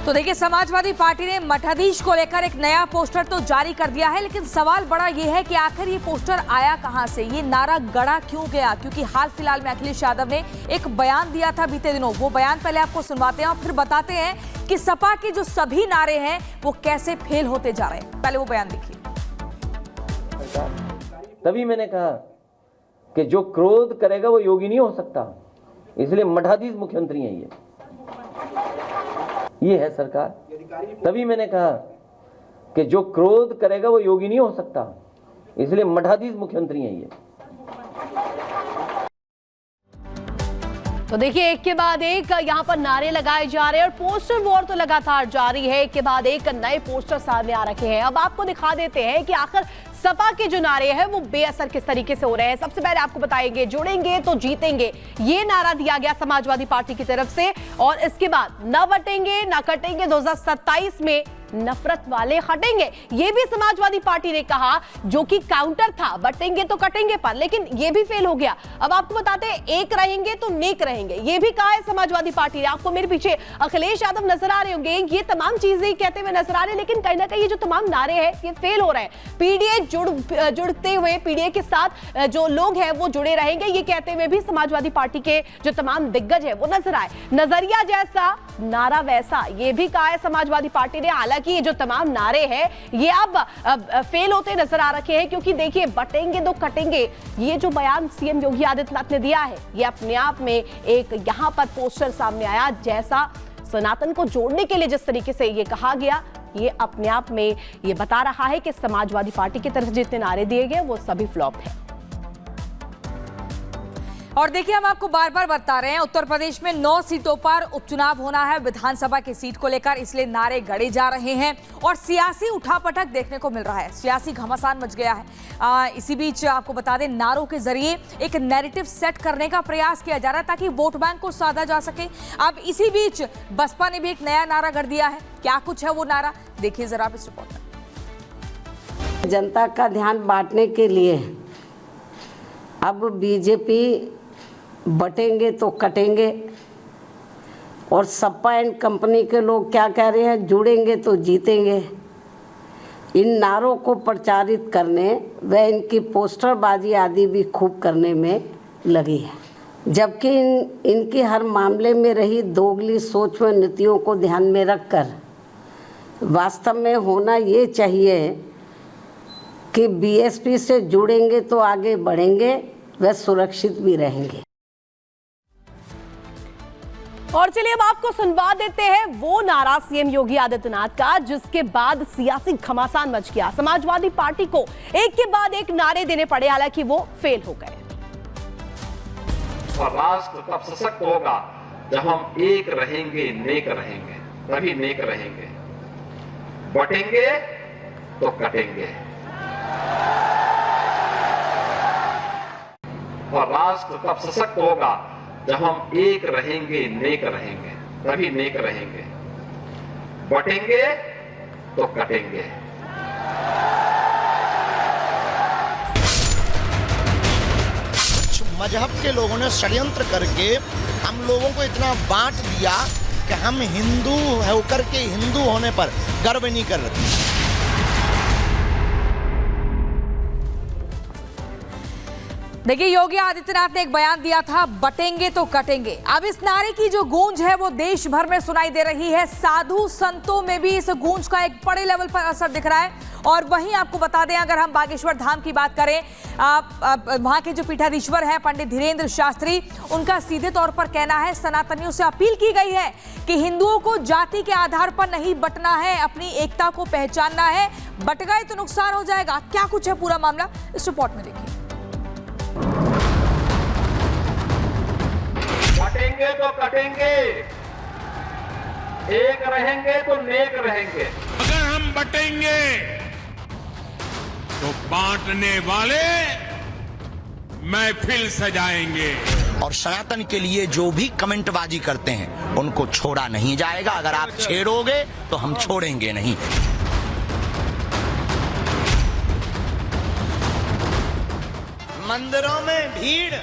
तो देखिए, समाजवादी पार्टी ने मठाधीश को लेकर एक नया पोस्टर तो जारी कर दिया है, लेकिन सवाल बड़ा ये है कि आखिर ये पोस्टर आया कहां से, ये नारा गढ़ा क्यों गया। क्योंकि हाल फिलहाल में अखिलेश यादव ने एक बयान दिया था बीते दिनों। वो बयान पहले आपको सुनवाते हैं और फिर बताते हैं कि सपा के जो सभी नारे हैं वो कैसे फेल होते जा रहे हैं। पहले वो बयान देखिए। तभी मैंने कहा कि जो क्रोध करेगा वो योगी नहीं हो सकता, इसलिए मठाधीश मुख्यमंत्री है ये है सरकार। तभी मैंने कहा कि जो क्रोध करेगा वो योगी नहीं हो सकता, इसलिए मठाधीश मुख्यमंत्री है ये। तो देखिए, एक के बाद एक यहाँ पर नारे लगाए जा रहे हैं और पोस्टर वॉर तो लगातार जारी है। एक के बाद एक नए पोस्टर सामने आ रखे हैं। अब आपको दिखा देते हैं कि आखिर सपा के जो नारे हैं वो बेअसर किस तरीके से हो रहे हैं। सबसे पहले आपको बताएंगे, जुड़ेंगे तो जीतेंगे, ये नारा दिया गया समाजवादी पार्टी की तरफ से। और इसके बाद न बटेंगे न कटेंगे, 2027 में नफरत वाले हटेंगे, ये भी समाजवादी पार्टी ने कहा, जो कि काउंटर था बटेंगे तो कटेंगे पर, लेकिन ये भी फेल हो गया। अब आपको बताते हैं, एक रहेंगे तो नेक रहेंगे, ये भी कहा है समाजवादी पार्टी ने। आपको मेरे पीछे अखिलेश यादव नजर आ रहे होंगे, ये तमाम चीजें कहते हुए नजर आ रहे हैं, लेकिन कहीं ना कहीं ये जो तमाम नारे हैं ये फेल हो रहे हैं। पीडीए जुड़ते हुए, पीडीए के साथ जो लोग हैं वो जुड़े रहेंगे, ये कहते हुए भी समाजवादी पार्टी के जो तमाम दिग्गज है वो नजर आए। नजरिया जैसा नारा वैसा, ये भी कहा है समाजवादी पार्टी ने। हालांकि ये जो तमाम नारे हैं ये अब फेल होते नजर आ रखे हैं, क्योंकि देखिए, बटेंगे तो कटेंगे, ये जो बयान सीएम योगी आदित्यनाथ ने दिया है, ये अपने आप में एक यहां पर पोस्टर सामने आया, जैसा सनातन को जोड़ने के लिए जिस तरीके से ये कहा गया, ये अपने आप में ये बता रहा है कि समाजवादी पार्टी की तरफ जितने नारे दिए गए वो सभी फ्लॉप है। और देखिए, हम आपको बार बार बता रहे हैं, उत्तर प्रदेश में 9 सीटों पर उपचुनाव होना है विधानसभा की सीट को लेकर, इसलिए नारे गढ़े जा रहे हैं और सियासी उठापटक देखने को मिल रहा है, सियासी घमासान मच गया है। इसी बीच आपको बता दें, नारों के जरिए एक नैरेटिव सेट करने का प्रयास किया जा रहा है ताकि वोट बैंक को साधा जा सके। अब इसी बीच बसपा ने भी एक नया नारा गढ़ दिया है। क्या कुछ है वो नारा, देखिए जरा इस रिपोर्ट में। जनता का ध्यान बांटने के लिए अब बीजेपी बटेंगे तो कटेंगे, और सपा एंड कंपनी के लोग क्या कह रहे हैं, जुड़ेंगे तो जीतेंगे। इन नारों को प्रचारित करने व इनकी पोस्टरबाजी आदि भी खूब करने में लगी है, जबकि इनकी हर मामले में रही दोगली सोच व नीतियों को ध्यान में रखकर वास्तव में होना ये चाहिए कि बीएसपी से जुड़ेंगे तो आगे बढ़ेंगे व सुरक्षित भी रहेंगे। और चलिए अब आपको सुनवा देते हैं वो नारा सीएम योगी आदित्यनाथ का, जिसके बाद सियासी घमासान मच गया। समाजवादी पार्टी को एक के बाद एक नारे देने पड़े, हालांकि वो फेल हो गए। राष्ट्र तब सशक्त होगा जब हम एक रहेंगे, नेक रहेंगे, तभी नेक रहेंगे। बटेंगे तो कटेंगे, और राष्ट्र तब सशक्त होगा जब हम एक रहेंगे, नेक रहेंगे, तभी नेक रहेंगे। बटेंगे तो कटेंगे। कुछ मजहब के लोगों ने षड्यंत्र करके हम लोगों को इतना बांट दिया कि हम हिंदू होकर के हिंदू होने पर गर्व नहीं कर रहे। देखिए, योगी आदित्यनाथ ने एक बयान दिया था, बटेंगे तो कटेंगे। अब इस नारे की जो गूंज है वो देश भर में सुनाई दे रही है। साधु संतों में भी इस गूंज का एक बड़े लेवल पर असर दिख रहा है। और वहीं आपको बता दें, अगर हम बागेश्वर धाम की बात करें, वहां के जो पीठाधीश्वर हैं पंडित धीरेन्द्र शास्त्री, उनका सीधे तौर पर कहना है, सनातनियों से अपील की गई है कि हिंदुओं को जाति के आधार पर नहीं बटना है, अपनी एकता को पहचानना है, बट गए तो नुकसान हो जाएगा। क्या कुछ है पूरा मामला, इस रिपोर्ट में देखिए। बटेंगे तो कटेंगे, एक रहेंगे तो नेक रहेंगे। अगर हम बटेंगे तो बांटने वाले महफिल सजाएंगे। और सनातन के लिए जो भी कमेंटबाजी करते हैं उनको छोड़ा नहीं जाएगा। अगर आप छेड़ोगे तो हम छोड़ेंगे नहीं। मंदिरों में भीड़,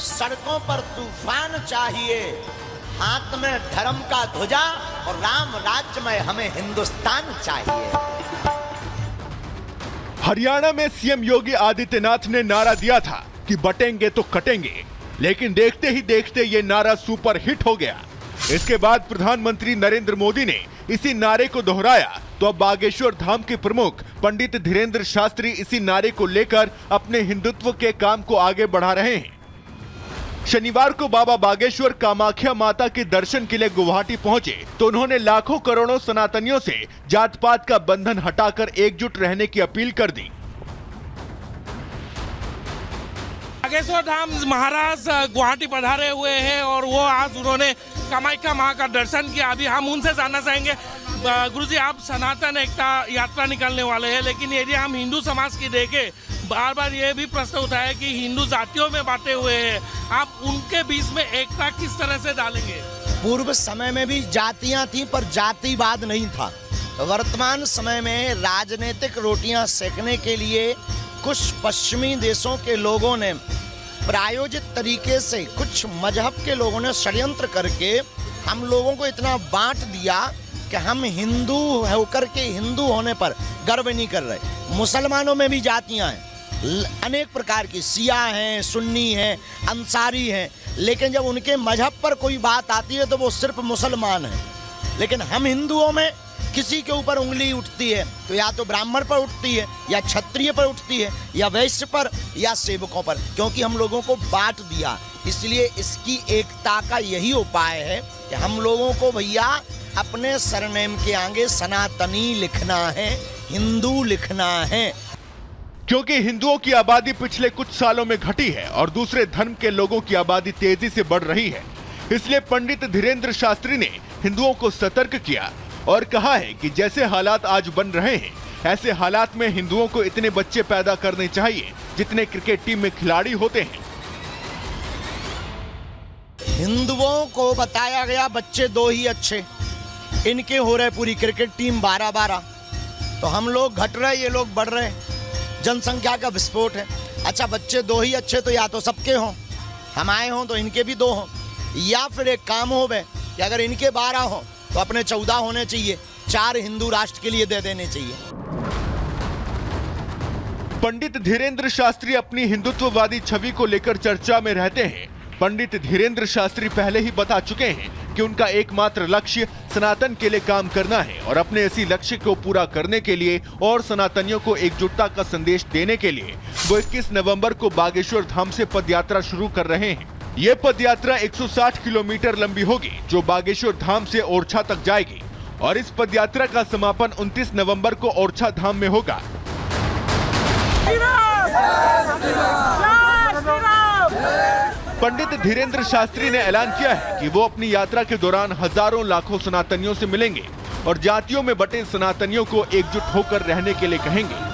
सड़कों पर तूफान चाहिए, हाथ में धर्म का ध्वजा और राम राज्य में हमें हिंदुस्तान चाहिए। हरियाणा में सीएम योगी आदित्यनाथ ने नारा दिया था कि बटेंगे तो कटेंगे, लेकिन देखते ही देखते ये नारा सुपर हिट हो गया। इसके बाद प्रधानमंत्री नरेंद्र मोदी ने इसी नारे को दोहराया तो अब बागेश्वर धाम के प्रमुख पंडित धीरेंद्र शास्त्री इसी नारे को लेकर अपने हिंदुत्व के काम को आगे बढ़ा रहे हैं। शनिवार को बाबा बागेश्वर कामाख्या माता के दर्शन के लिए गुवाहाटी पहुंचे तो उन्होंने लाखों करोड़ों सनातनियों से जात पात का बंधन हटाकर एकजुट रहने की अपील कर दी। बागेश्वर धाम महाराज गुवाहाटी पधारे हुए हैं और वो आज उन्होंने कामाख्या मां का दर्शन किया। अभी हम उनसे जानना चाहेंगे, गुरुजी आप सनातन एकता यात्रा निकालने वाले हैं, लेकिन यदि हम हिंदू समाज की देखें, बार बार ये भी प्रश्न उठा है कि हिंदू जातियों में बांटे हुए हैं, आप उनके बीच में एकता किस तरह से डालेंगे? पूर्व समय में भी जातियां थी पर जातिवाद नहीं था। वर्तमान समय में राजनीतिक रोटियां सेकने के लिए कुछ पश्चिमी देशों के लोगों ने प्रायोजित तरीके से, कुछ मजहब के लोगों ने षड्यंत्र करके हम लोगों को इतना बांट दिया कि हम हिंदू होकर के हिंदू होने पर गर्व नहीं कर रहे। मुसलमानों में भी जातियां हैं, अनेक प्रकार की, शिया हैं, सुन्नी हैं, अंसारी हैं, लेकिन जब उनके मजहब पर कोई बात आती है तो वो सिर्फ मुसलमान हैं। लेकिन हम हिंदुओं में किसी के ऊपर उंगली उठती है तो या तो ब्राह्मण पर उठती है, या क्षत्रिय पर उठती है, या वैश्य पर, या सेवकों पर, क्योंकि हम लोगों को बांट दिया। इसलिए इसकी एकता का यही उपाय है कि हम लोगों को भैया अपने सरनेम के आगे सनातनी लिखना है, हिंदू लिखना है। क्योंकि हिंदुओं की आबादी पिछले कुछ सालों में घटी है और दूसरे धर्म के लोगों की आबादी तेजी से बढ़ रही है, इसलिए पंडित धीरेंद्र शास्त्री ने हिंदुओं को सतर्क किया और कहा है कि जैसे हालात आज बन रहे हैं, ऐसे हालात में हिंदुओं को इतने बच्चे पैदा करने चाहिए जितने क्रिकेट टीम में खिलाड़ी होते हैं। हिंदुओं को बताया गया बच्चे 2 ही अच्छे, इनके हो रहे पूरी क्रिकेट टीम 12-12, तो हम लोग घट रहे, ये लोग बढ़ रहे, जनसंख्या का विस्फोट है। अच्छा, बच्चे 2 ही अच्छे तो या तो सबके हों, हमारे हों तो इनके भी 2 हों, या फिर एक काम हो बे कि अगर इनके 12 हों तो अपने 14 होने चाहिए, 4 हिंदू राष्ट्र के लिए दे देने चाहिए। पंडित धीरेंद्र शास्त्री अपनी हिंदुत्ववादी छवि को लेकर चर्चा में रहते हैं। पंडित धीरेंद्र शास्त्री पहले ही बता चुके हैं कि उनका एकमात्र लक्ष्य सनातन के लिए काम करना है और अपने इसी लक्ष्य को पूरा करने के लिए और सनातनियों को एकजुटता का संदेश देने के लिए वो 21 नवंबर को बागेश्वर धाम से पदयात्रा शुरू कर रहे हैं। ये पदयात्रा 160 किलोमीटर लंबी होगी जो बागेश्वर धाम से ओरछा तक जाएगी और इस पदयात्रा का समापन 29 नवंबर को ओरछा धाम में होगा। पंडित धीरेंद्र शास्त्री ने ऐलान किया है कि वो अपनी यात्रा के दौरान हजारों लाखों सनातनियों से मिलेंगे और जातियों में बटे सनातनियों को एकजुट होकर रहने के लिए कहेंगे।